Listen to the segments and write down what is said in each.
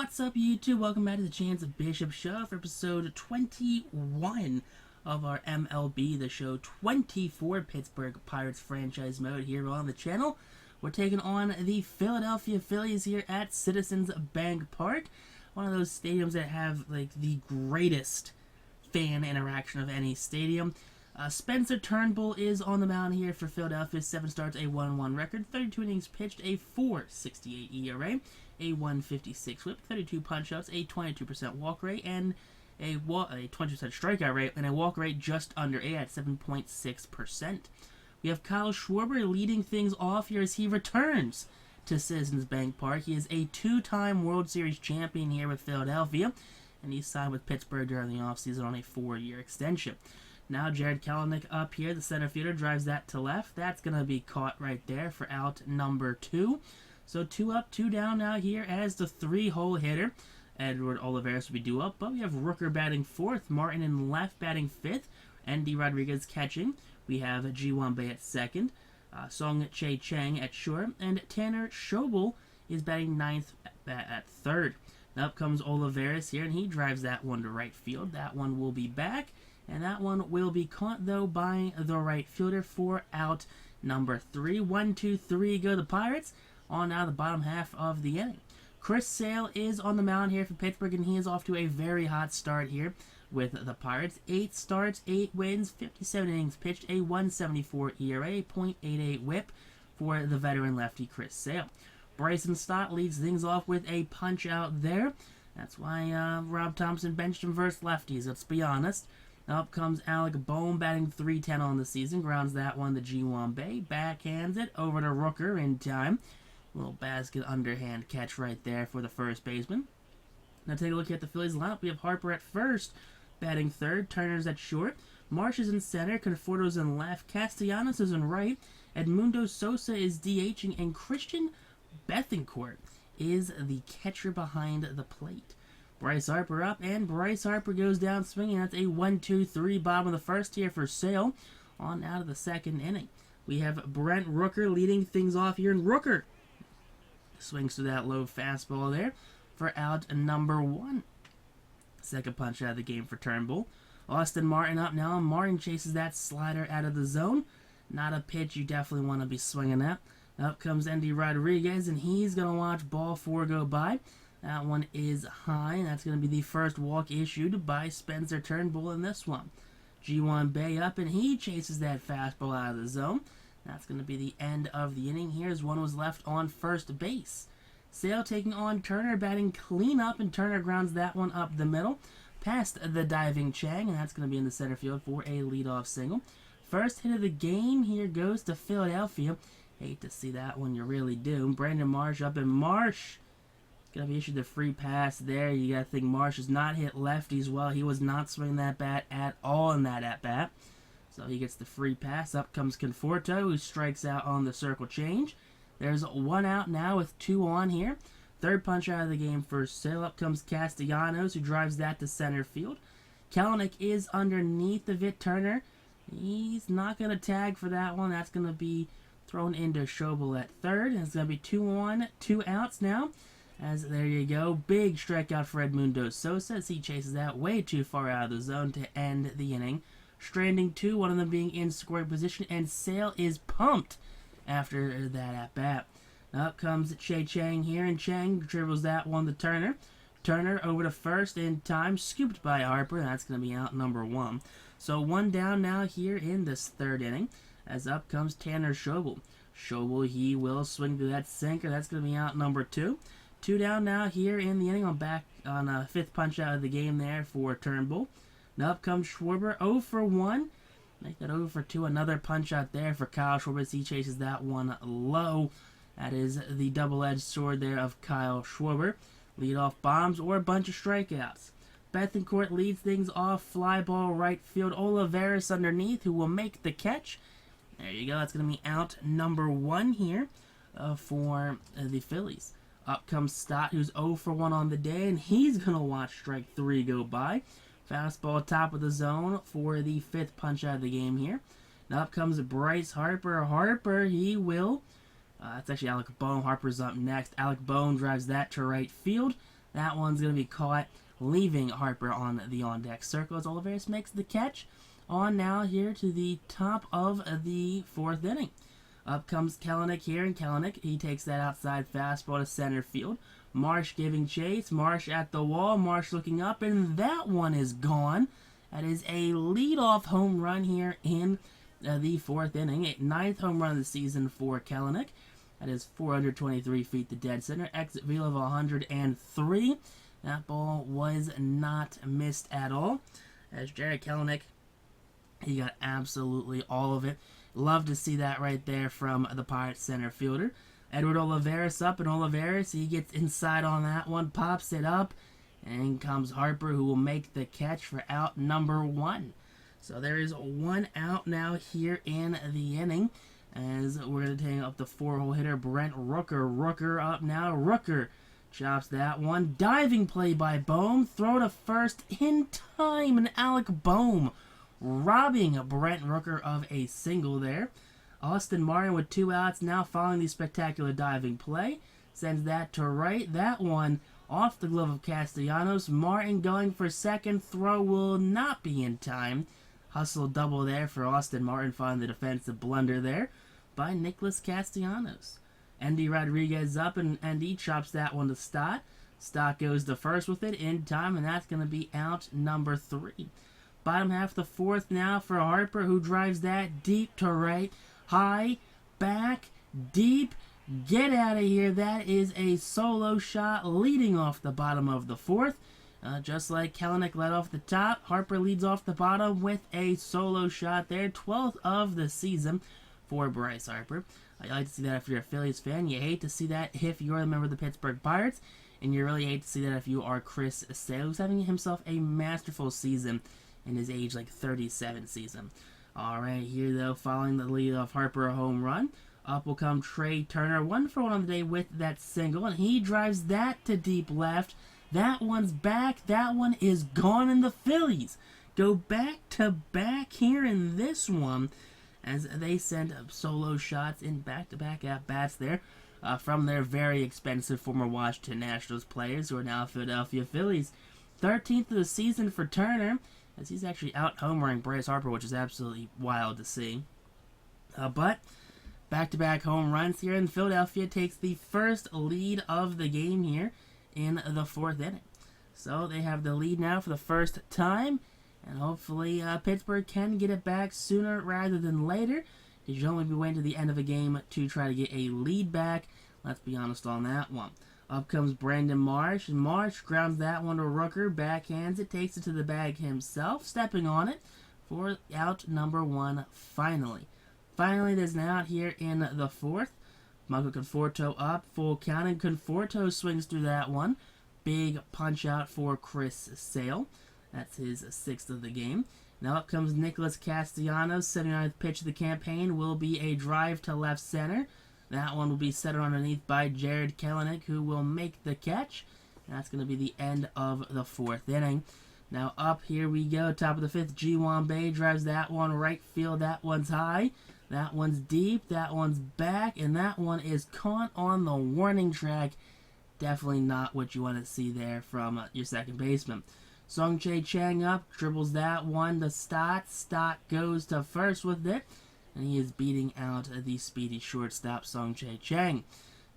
What's up, YouTube? Welcome back to the Chance Bishop Show for episode 21 of our MLB, the show 24 Pittsburgh Pirates franchise mode here on the channel. We're taking on the Philadelphia Phillies here at Citizens Bank Park, one of those stadiums that have like the greatest fan interaction of any stadium. Spencer Turnbull is on the mound here for Philadelphia. 7 starts, a 1-1 record, 32 innings pitched, a 4.68 ERA, a 1.56 whip, 32 punch-outs, a 22% walk rate, and a 20% strikeout rate, and a walk rate just under A at 7.6%. We have Kyle Schwarber leading things off here as he returns to Citizens Bank Park. He is a 2-time World Series champion here with Philadelphia, and he signed with Pittsburgh during the offseason on a 4-year extension. Now Jared Kelenic up here, the center fielder, drives that to left. That's going to be caught right there for out number 2. So 2 up, 2 down now here as the 3-hole hitter. Edward Olivares will be due up, but we have Rooker batting 4th, Martin in left batting 5th, Andy Rodriguez catching. We have Ji-Hwan Bae at 2nd, Song Chae Chang at short, and Tanner Schobel is batting 9th at 3rd. Now up comes Olivares here, and he drives that one to right field. That one will be back. And that one will be caught, though, by the right fielder for out number 3. 1, 2, 3 go the Pirates. On now the bottom half of the inning. Chris Sale is on the mound here for Pittsburgh, and he is off to a very hot start here with the Pirates. 8 starts, 8 wins, 57 innings pitched, a 1.74 ERA, 0.88 whip for the veteran lefty Chris Sale. Bryson Stott leads things off with a punch out there. That's why Rob Thompson benched him versus lefties, let's be honest. Up comes Alec Bohm, batting .310 on the season. Grounds that one to Ji-Hwan Bae. Backhands it over to Rooker in time. Little basket underhand catch right there for the first baseman. Now take a look at the Phillies lineup. We have Harper at first, batting 3rd. Turner's at short. Marsh is in center. Conforto's in left. Castellanos is in right. Edmundo Sosa is DHing. And Christian Bethancourt is the catcher behind the plate. Bryce Harper up, and Bryce Harper goes down swinging. That's a 1-2-3 bottom of the first here for Sale. On out of the second inning. We have Brent Rooker leading things off here, and Rooker swings to that low fastball there for out number 1. Second punch out of the game for Turnbull. Austin Martin up now, and Martin chases that slider out of the zone. Not a pitch you definitely want to be swinging at. Up comes Andy Rodriguez, and he's going to watch ball 4 go by. That one is high. That's going to be the first walk issued by Spencer Turnbull in this one. Ji-Hwan Bae up, and he chases that fastball out of the zone. That's going to be the end of the inning here as one was left on first base. Sale taking on Turner, batting clean up, and Turner grounds that one up the middle past the diving Chang, and that's going to be in the center field for a leadoff single. First hit of the game here goes to Philadelphia. Hate to see that one, you really do. Brandon Marsh up, and Marsh going to be issued the free pass there. You got to think Marsh has not hit lefties well. He was not swinging that bat at all in that at-bat. So he gets the free pass. Up comes Conforto, who strikes out on the circle change. There's 1 out now with 2 on here. Third punch out of the game for Sale. Up comes Castellanos, who drives that to center field. Kelenic is underneath of it. Turner, he's not going to tag for that one. That's going to be thrown into Schobel at third. And it's going to be 2 on, 2 outs now. As there you go, big strikeout for Edmundo Sosa as he chases that way too far out of the zone to end the inning. Stranding 2, one of them being in scoring position, and Sale is pumped after that at-bat. Up comes Chae Chang here, and Chang dribbles that one to Turner. Turner over to first in time, scooped by Harper. That's going to be out number 1. So 1 down now here in this third inning, as up comes Tanner Schobel. Schobel, he will swing through that sinker. That's going to be out number 2. 2 down now here in the inning. I'm back on a 5th punch out of the game there for Turnbull. Now up comes Schwarber, 0 for 1. Make that 0 for 2. Another punch out there for Kyle Schwarber as he chases that one low. That is the double-edged sword there of Kyle Schwarber. Lead-off bombs or a bunch of strikeouts. Bethancourt leads things off. Fly ball right field. Olivares underneath, who will make the catch. There you go. That's going to be out number 1 here for the Phillies. Up comes Stott, who's 0 for 1 on the day, and he's going to watch strike 3 go by. Fastball top of the zone for the 5th punch out of the game here. Now up comes Bryce Harper. Harper, he will. It's actually Alec Bohm. Harper's up next. Alec Bohm drives that to right field. That one's going to be caught, leaving Harper on the on-deck circle as Olivares makes the catch. On now here to the top of the 4th inning. Up comes Kelenic here, and Kelenic, he takes that outside fastball to center field. Marsh giving chase, Marsh at the wall, Marsh looking up, and that one is gone. That is a leadoff home run here in the 4th inning. A 9th home run of the season for Kelenic. That is 423 feet to dead center. Exit velo of 103. That ball was not missed at all. As Jared Kelenic, he got absolutely all of it. Love to see that right there from the Pirates center fielder. Edward Olivares up, and Olivares, he gets inside on that one, pops it up, and in comes Harper, who will make the catch for out number 1. So there is 1 out now here in the inning, as we're going to take up the 4-hole hitter, Brent Rooker. Rooker up now. Rooker chops that one. Diving play by Bohm. Throw to first in time, and Alec Bohm robbing Brent Rooker of a single there. Austin Martin with 2 outs now following the spectacular diving play. Sends that to right. That one off the glove of Castellanos. Martin going for second. Throw will not be in time. Hustle double there for Austin Martin, finding the defensive blunder there by Nicholas Castellanos. Andy Rodriguez up, and he chops that one to Stott. Stott goes to first with it in time, and that's going to be out number 3. Bottom half of the 4th now for Harper, who drives that deep to right. High, back, deep. Get out of here. That is a solo shot leading off the bottom of the 4th. Just like Kelenic led off the top, Harper leads off the bottom with a solo shot there. 12th of the season for Bryce Harper. I like to see that if you're a Phillies fan. You hate to see that if you're a member of the Pittsburgh Pirates. And you really hate to see that if you are Chris Sale, who's having himself a masterful season in his age 37 season. Alright, here though, following the lead of Harper, a home run. Up will come Trey Turner, 1 for 1 on the day with that single, and he drives that to deep left. That one's back. That one is gone, and the Phillies go back to back here in this one as they send solo shots in back-to-back at-bats there from their very expensive former Washington Nationals players who are now Philadelphia Phillies. 13th of the season for Turner, as he's actually out homering Bryce Harper, which is absolutely wild to see. But back-to-back home runs here, and Philadelphia takes the first lead of the game here in the 4th inning. So they have the lead now for the first time, and hopefully Pittsburgh can get it back sooner rather than later. You should only be waiting to the end of a game to try to get a lead back. Let's be honest on that one. Up comes Brandon Marsh, and Marsh grounds that one to Rooker, backhands it, takes it to the bag himself, stepping on it for out number 1 finally. Finally, there's an out here in the 4th. Michael Conforto up, full count, and Conforto swings through that one. Big punch out for Chris Sale. That's his 6th of the game. Now up comes Nicholas Castellanos. 79th pitch of the campaign will be a drive to left center. That one will be set underneath by Jared Kelenic, who will make the catch. That's going to be the end of the 4th inning. Now up here we go, top of the 5th. Ji-Hwan Bae drives that one right field. That one's high. That one's deep. That one's back. And that one is caught on the warning track. Definitely not what you want to see there from your second baseman. Song-Chae Chang up, dribbles that one to Stott. Stott goes to first with it, and he is beating out the speedy shortstop Song-Chae Chang.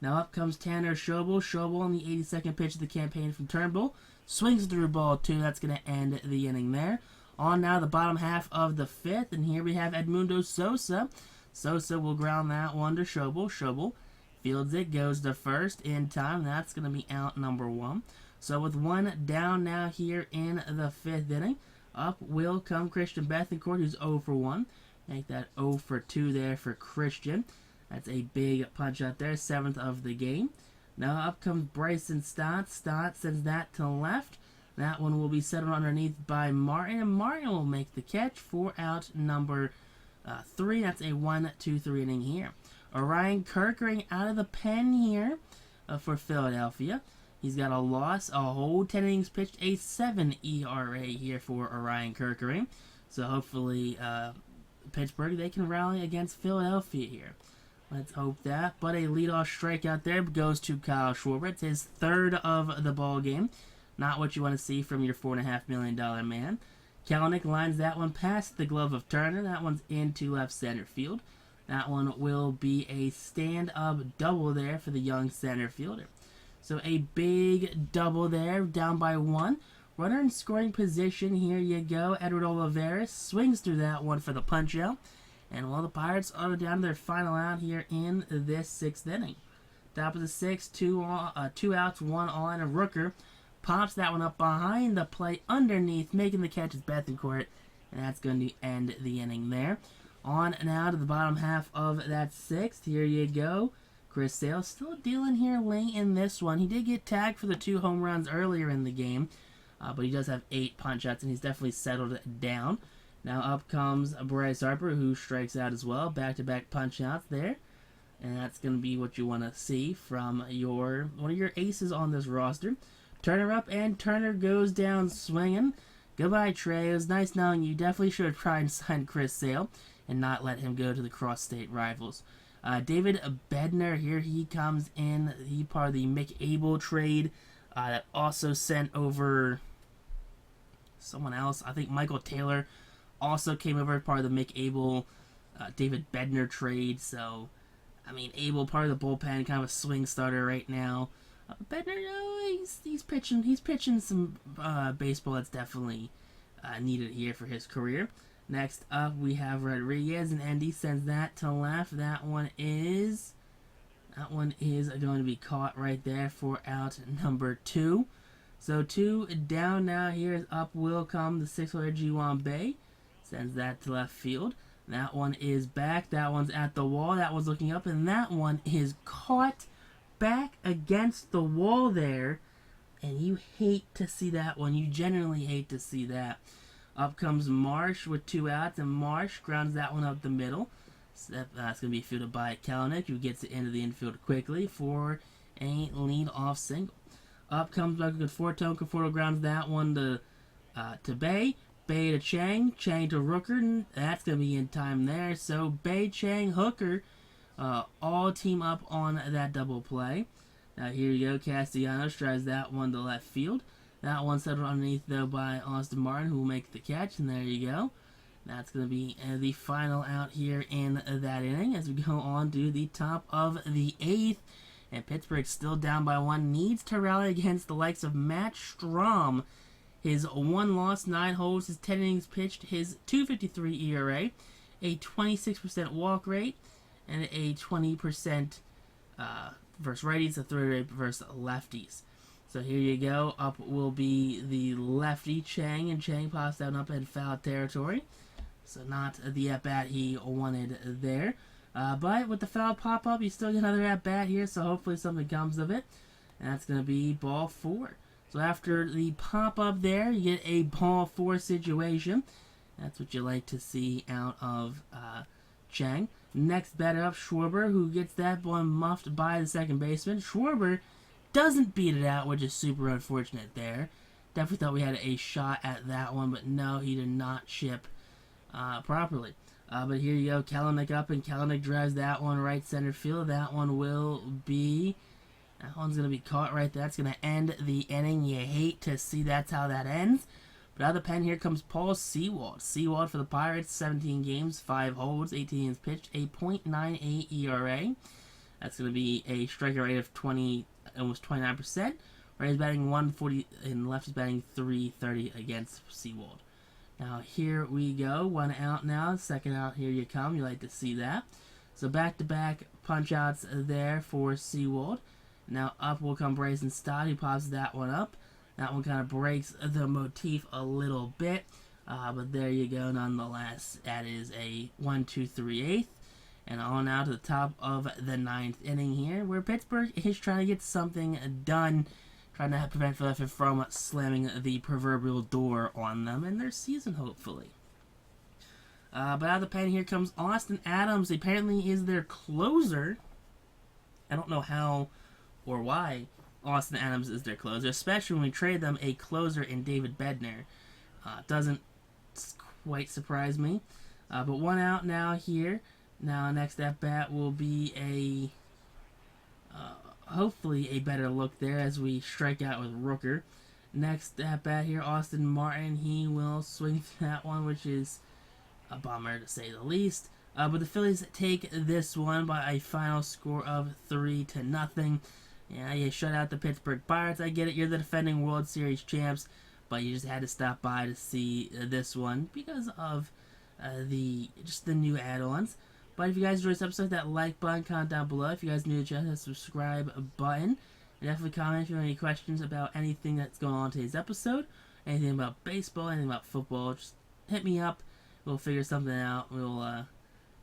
Now up comes Tanner Schobel. Schobel on the 82nd pitch of the campaign from Turnbull. Swings through ball 2. That's going to end the inning there. On now the bottom half of the 5th, and here we have Edmundo Sosa. Sosa will ground that one to Schobel. Schobel fields it, goes to first in time. That's going to be out number 1. So with 1 down now here in the 5th inning, up will come Christian Bethancourt, who's 0 for 1. Make that 0 for 2 there for Christian. That's a big punch out there, 7th of the game. Now up comes Bryson Stott. Stott sends that to left. That one will be settled underneath by Martin, and Martin will make the catch for out number 3. That's a 1-2-3 inning here. Orion Kerkering out of the pen here for Philadelphia. He's got a loss, a whole 10 innings pitched, a 7 ERA here for Orion Kerkering. So hopefully Pittsburgh, they can rally against Philadelphia here. Let's hope that. But a leadoff strikeout there goes to Kyle Schwarber. It's his third of the ball game. Not what you want to see from your $4.5 million man. Kelenic lines that one past the glove of Turner. That one's into left center field. That one will be a stand-up double there for the young center fielder. So a big double there, down by 1. Runner in scoring position. Here you go. Edward Olivares swings through that one for the punch-out. And the Pirates are down to their final out here in this 6th inning. Top of the 6th, 2 outs, 1 on, and Rooker pops that one up behind the plate underneath, making the catch is Bethencourt, and that's going to end the inning there. On now to the bottom half of that 6th. Here you go. Chris Sale still dealing here late in this one. He did get tagged for the 2 home runs earlier in the game, but he does have 8 punch-outs, and he's definitely settled down. Now up comes Bryce Harper, who strikes out as well. Back-to-back punch-outs there. And that's going to be what you want to see from one of your aces on this roster. Turner up, and Turner goes down swinging. Goodbye, Trey. It was nice knowing you. Definitely should have tried and signed Chris Sale and not let him go to the cross-state rivals. David Bednar, here he comes in. He part of the Mick Abel trade that also sent over someone else. I think Michael Taylor also came over as part of the Mick Abel, David Bednar trade. So, I mean, Abel part of the bullpen, kind of a swing starter right now. Bednar, he's pitching some baseball that's definitely needed here for his career. Next up, we have Rodriguez, and Andy sends that to left. That one is going to be caught right there for out number 2. So 2 down now. Here up will come the 6-player G1 Bay. Sends that to left field. That one is back. That one's at the wall. That one's looking up, and that one is caught back against the wall there. And you hate to see that one. You genuinely hate to see that. Up comes Marsh with 2 outs, and Marsh grounds that one up the middle. So that's going to be fielded by Kelenic, who gets it into the infield quickly for a lead-off single. Up comes Conforto. Conforto grounds that one to Bay. Bay to Chang. Chang to Rooker. And that's going to be in time there. So Bay, Chang, Hooker all team up on that double play. Now here you go. Castellanos drives that one to left field. That one settled underneath, though, by Austin Martin, who will make the catch. And there you go. That's going to be the final out here in that inning as we go on to the top of the 8th. And Pittsburgh still down by 1. Needs to rally against the likes of Matt Strom. His 1 loss, 9 holds, his 10 innings pitched, his .253 ERA, a 26% walk rate, and a 20% versus righties, a 30 rate versus lefties. So here you go. Up will be the lefty Chang, and Chang pops down up in foul territory. So not the at-bat he wanted there. But with the foul pop-up, you still get another at-bat here, so hopefully something comes of it. And that's going to be ball 4. So after the pop-up there, you get a ball 4 situation. That's what you like to see out of Chang. Next batter up, Schwarber, who gets that one muffed by the second baseman. Schwarber doesn't beat it out, which is super unfortunate there. Definitely thought we had a shot at that one, but no, he did not chip properly. But here you go, Kelenic up, and Kelenic drives that one right center field. That one's going to be caught right there. That's going to end the inning. You hate to see that's how that ends. But out of the pen, here comes Paul Sewald. Sewald for the Pirates, 17 games, 5 holds, 18 innings pitched, a .98 ERA. That's going to be a strikeout rate of almost 29%. Right, he's batting 140, and left is batting 330 against Sewald. Now, here we go. 1 out now. 2nd out, here you come. You like to see that. So, back-to-back punch-outs there for Sewald. Now, up will come Bryson Stott. He pops that one up. That one kind of breaks the motif a little bit. But there you go, nonetheless. That is a 1-2-3-8. And on out to the top of the 9th inning here, where Pittsburgh is trying to get something done, trying to prevent Philadelphia from slamming the proverbial door on them in their season, hopefully. But out of the pen, here comes Austin Adams. He apparently is their closer. I don't know how or why Austin Adams is their closer, especially when we trade them a closer in David Bednar. Doesn't quite surprise me. But 1 out now here. Now, next at bat will be hopefully a better look there as we strike out with Rooker. Next at bat here, Austin Martin. He will swing through that one, which is a bummer to say the least. But the Phillies take this one by a final score of 3-0. Yeah, you shut out the Pittsburgh Pirates. I get it. You're the defending World Series champs, but you just had to stop by to see this one because of the new add-ons. But if you guys enjoyed this episode, that like button, comment down below. If you guys new to the channel, that subscribe button. And definitely comment if you have any questions about anything that's going on in today's episode. Anything about baseball, anything about football, just hit me up. We'll figure something out. We'll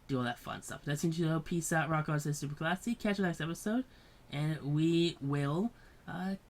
do all that fun stuff. That's it, you know. Peace out, rock on, stay super classy. Catch you next episode. And we will